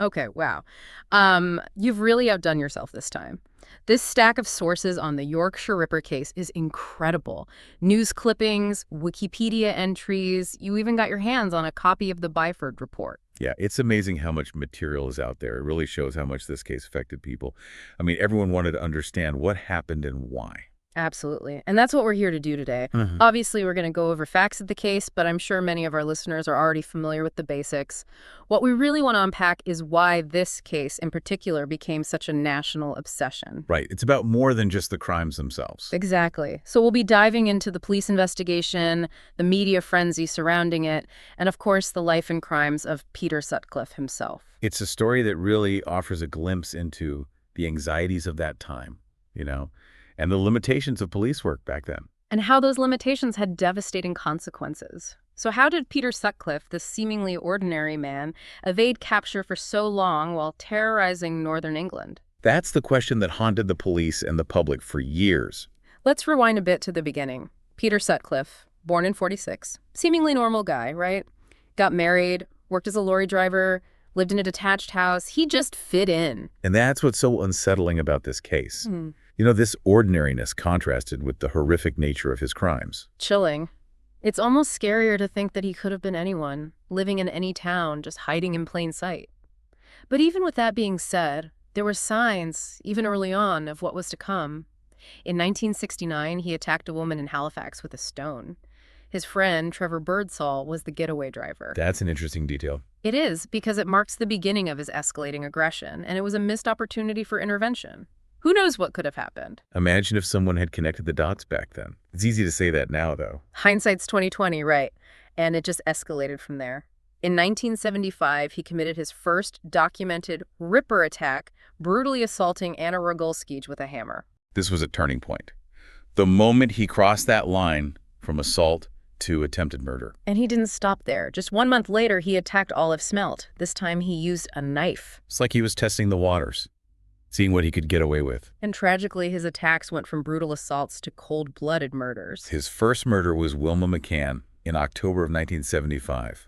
Okay, wow. You've really outdone yourself this time. This stack of sources on the Yorkshire Ripper case is incredible. News clippings, Wikipedia entries, you even got your hands on a copy of the Byford report. Yeah, it's amazing how much material is out there. It really shows how much this case affected people. I mean, everyone wanted to understand what happened and why. Absolutely. And that's what we're here to do today. Mhm. Obviously, we're going to go over facts of the case, but I'm sure many of our listeners are already familiar with the basics. What we really want to unpack is why this case in particular became such a national obsession. Right. It's about more than just the crimes themselves. Exactly. So we'll be diving into the police investigation, the media frenzy surrounding it, and of course, the life and crimes of Peter Sutcliffe himself. It's a story that really offers a glimpse into the anxieties of that time, you know, and the limitations of police work back then. And how those limitations had devastating consequences. So how did Peter Sutcliffe, this seemingly ordinary man, evade capture for so long while terrorizing northern England? That's the question that haunted the police and the public for years. Let's rewind a bit to the beginning. Peter Sutcliffe, born in 46, seemingly normal guy, right? Got married, worked as a lorry driver, lived in a detached house. He just fit in. And that's what's so unsettling about this case. Hmm. You know, this ordinariness contrasted with the horrific nature of his crimes. Chilling. It's almost scarier to think that he could have been anyone, living in any town, just hiding in plain sight. But even with that being said, there were signs, even early on, of what was to come. In 1969, he attacked a woman in Halifax with a stone. His friend, Trevor Birdsall, was the getaway driver. That's an interesting detail. It is, because it marks the beginning of his escalating aggression, and it was a missed opportunity for intervention. Who knows what could have happened? Imagine if someone had connected the dots back then. It's easy to say that now, though. Hindsight's 2020, right? And it just escalated from there. In 1975, he committed his first documented Ripper attack, brutally assaulting Anna Rogulskij with a hammer. This was a turning point. The moment he crossed that line from assault to attempted murder. And he didn't stop there. Just 1 month later, he attacked Olive Smelt. This time he used a knife. It's like he was testing the waters, seeing what he could get away with. And tragically, his attacks went from brutal assaults to cold-blooded murders. His first murder was Wilma McCann in October of 1975.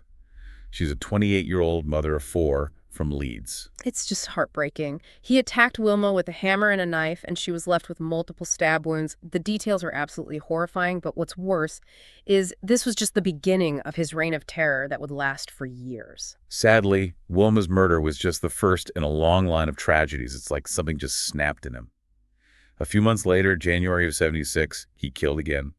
She's a 28-year-old mother of 4 from Leeds. It's just heartbreaking. He attacked Wilma with a hammer and a knife, and she was left with multiple stab wounds. The details are absolutely horrifying, but what's worse is this was just the beginning of his reign of terror that would last for years. Sadly, Wilma's murder was just the first in a long line of tragedies. It's like something just snapped in him. A few months later, January of 76, he killed again.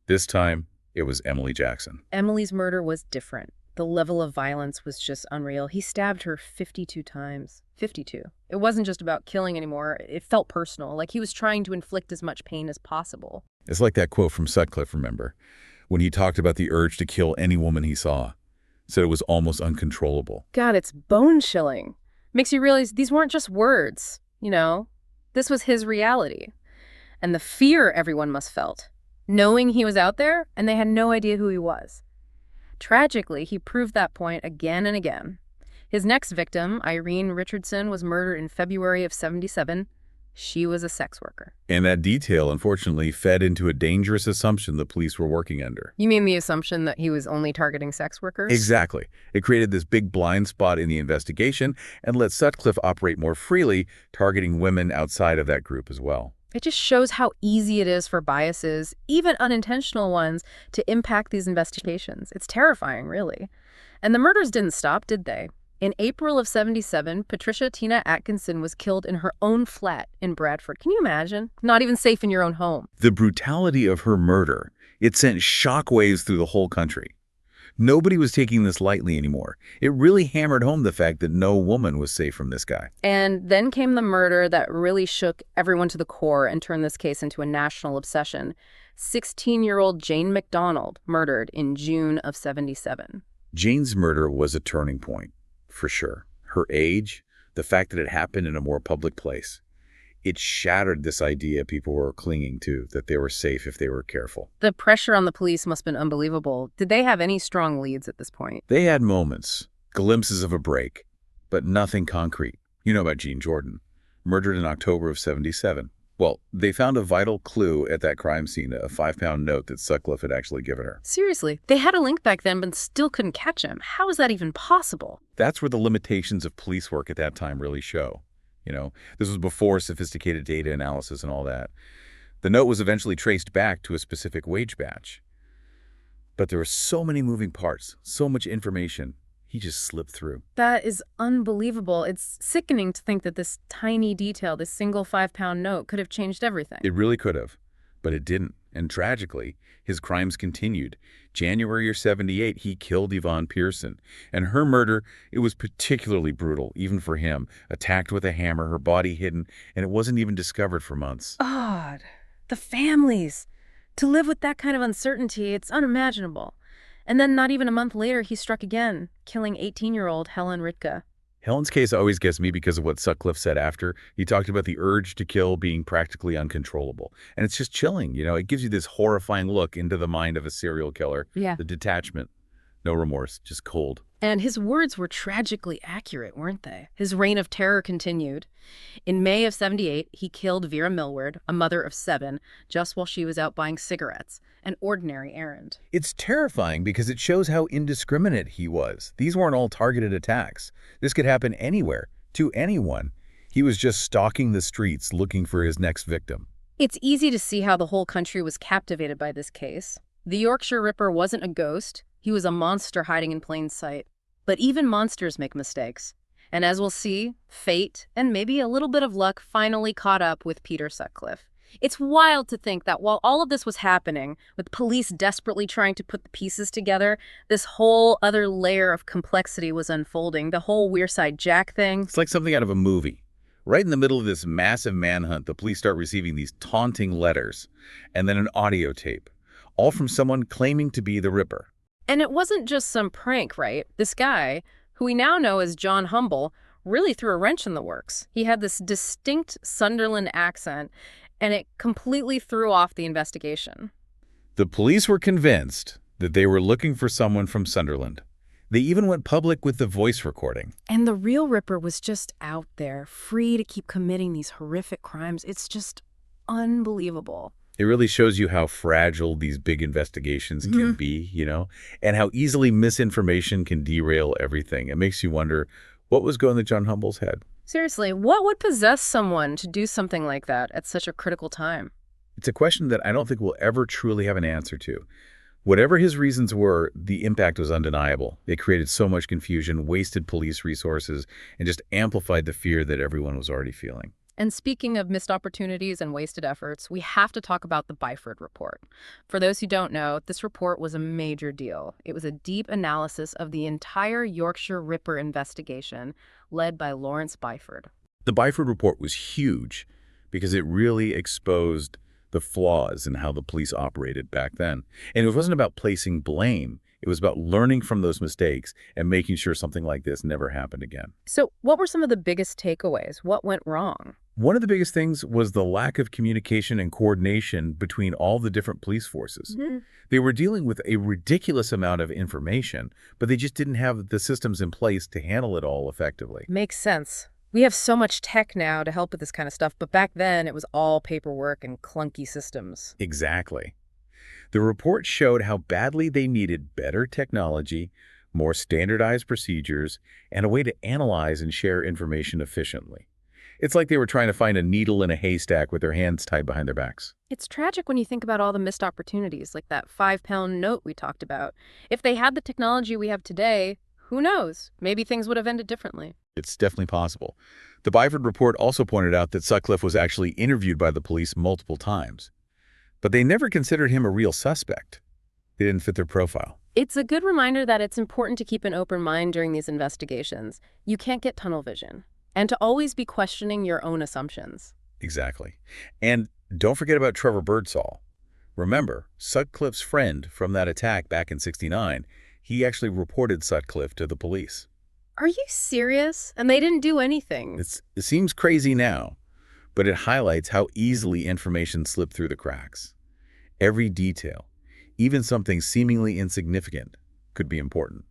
This time, it was Emily Jackson. Emily's murder was different. The level of violence was just unreal. He stabbed her 52 times. 52. It wasn't just about killing anymore. It felt personal, like he was trying to inflict as much pain as possible. It's like that quote from Sutcliffe, remember? When he talked about the urge to kill any woman he saw. Said it was almost uncontrollable. God, it's bone-chilling. Makes you realize these weren't just words, you know? This was his reality. And the fear everyone must felt, knowing he was out there and they had no idea who he was. Tragically, he proved that point again and again. His next victim, Irene Richardson, was murdered in February of 77. She was a sex worker. And that detail, unfortunately, fed into a dangerous assumption the police were working under. You mean the assumption that he was only targeting sex workers? Exactly. It created this big blind spot in the investigation and let Sutcliffe operate more freely, targeting women outside of that group as well. It just shows how easy it is for biases, even unintentional ones, to impact these investigations. It's terrifying, really. And the murders didn't stop, did they? In April of 77, Patricia Tina Atkinson was killed in her own flat in Bradford. Can you imagine? Not even safe in your own home. The brutality of her murder, it sent shockwaves through the whole country. Nobody was taking this lightly anymore. It really hammered home the fact that no woman was safe from this guy. And then came the murder that really shook everyone to the core and turned this case into a national obsession. 16-year-old Jane McDonald murdered in June of 77. Jane's murder was a turning point, for sure. Her age, the fact that it happened in a more public place. It shattered this idea people were clinging to, that they were safe if they were careful. The pressure on the police must have been unbelievable. Did they have any strong leads at this point? They had moments, glimpses of a break, but nothing concrete. You know about Jean Jordan, murdered in October of 77. Well, they found a vital clue at that crime scene, a 5-pound note that Sutcliffe had actually given her. Seriously, they had a link back then but still couldn't catch him. How is that even possible? That's where the limitations of police work at that time really show. This was before sophisticated data analysis and all that. The note was eventually traced back to a specific wage batch. But there were so many moving parts, so much information. He just slipped through. That is unbelievable. It's sickening to think that this tiny detail, this single 5-pound note, could have changed everything. It really could have, but it didn't. And tragically, his crimes continued. January of '78, he killed Yvonne Pearson. And her murder, it was particularly brutal, even for him. Attacked with a hammer, her body hidden, and it wasn't even discovered for months. God, the families. To live with that kind of uncertainty, it's unimaginable. And then not even a month later, he struck again, killing 18-year-old Helen Ritka. Helen's case always gets me because of what Sutcliffe said after. He talked about the urge to kill being practically uncontrollable. And it's just chilling, It gives you this horrifying look into the mind of a serial killer. Yeah. The detachment. No remorse, just cold. And his words were tragically accurate, weren't they? His reign of terror continued. In May of '78, he killed Vera Millward, a mother of 7, just while she was out buying cigarettes. An ordinary errand. It's terrifying because it shows how indiscriminate he was. These weren't all targeted attacks. This could happen anywhere, to anyone. He was just stalking the streets looking for his next victim. It's easy to see how the whole country was captivated by this case. The Yorkshire Ripper wasn't a ghost. He was a monster hiding in plain sight. But even monsters make mistakes. And as we'll see, fate and maybe a little bit of luck finally caught up with Peter Sutcliffe. It's wild to think that while all of this was happening, with police desperately trying to put the pieces together, this whole other layer of complexity was unfolding, the whole Wearside Jack thing. It's like something out of a movie. Right in the middle of this massive manhunt, the police start receiving these taunting letters and then an audio tape, all from someone claiming to be the Ripper. And it wasn't just some prank, right? This guy, who we now know as John Humble, really threw a wrench in the works. He had this distinct Sunderland accent, and it completely threw off the investigation. The police were convinced that they were looking for someone from Sunderland. They even went public with the voice recording. And the real Ripper was just out there, free to keep committing these horrific crimes. It's just unbelievable. It really shows you how fragile these big investigations can be, and how easily misinformation can derail everything. It makes you wonder, what was going through John Humble's head? Seriously, what would possess someone to do something like that at such a critical time? It's a question that I don't think we'll ever truly have an answer to. Whatever his reasons were, the impact was undeniable. It created so much confusion, wasted police resources, and just amplified the fear that everyone was already feeling. And speaking of missed opportunities and wasted efforts, we have to talk about the Byford report. For those who don't know, this report was a major deal. It was a deep analysis of the entire Yorkshire Ripper investigation, led by Lawrence Byford. The Byford report was huge because it really exposed the flaws in how the police operated back then. And it wasn't about placing blame. It was about learning from those mistakes and making sure something like this never happened again. So what were some of the biggest takeaways? What went wrong? One of the biggest things was the lack of communication and coordination between all the different police forces. They were dealing with a ridiculous amount of information, but they just didn't have the systems in place to handle it all effectively. Makes sense. We have so much tech now to help with this kind of stuff, but back then it was all paperwork and clunky systems. Exactly. The report showed how badly they needed better technology, more standardized procedures, and a way to analyze and share information efficiently. It's like they were trying to find a needle in a haystack with their hands tied behind their backs. It's tragic when you think about all the missed opportunities, like that 5-pound note we talked about. If they had the technology we have today, who knows? Maybe things would have ended differently. It's definitely possible. The Byford report also pointed out that Sutcliffe was actually interviewed by the police multiple times. But they never considered him a real suspect. They didn't fit their profile. It's a good reminder that it's important to keep an open mind during these investigations. You can't get tunnel vision. And to always be questioning your own assumptions. Exactly. And don't forget about Trevor Birdsall. Remember, Sutcliffe's friend from that attack back in '69, he actually reported Sutcliffe to the police. Are you serious? And they didn't do anything? It seems crazy now, but it highlights how easily information slipped through the cracks. Every detail, even something seemingly insignificant, could be important.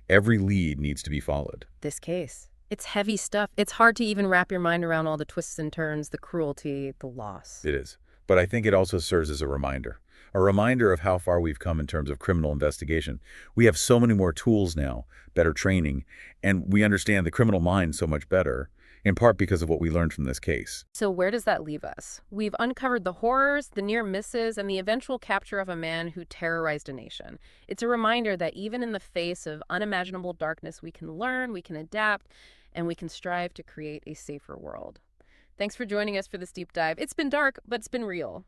Every lead needs to be followed. This case, It's heavy stuff. It's hard to even wrap your mind around all the twists and turns, the cruelty, the loss. It is. But I think it also serves as a reminder of how far we've come in terms of criminal investigation. We have so many more tools now, better training, and we understand the criminal mind so much better, in part because of what we learned from this case. So where does that leave us? We've uncovered the horrors, the near misses, and the eventual capture of a man who terrorized a nation. It's a reminder that even in the face of unimaginable darkness, we can learn, we can adapt, and we can strive to create a safer world. Thanks for joining us for this deep dive. It's been dark, but it's been real.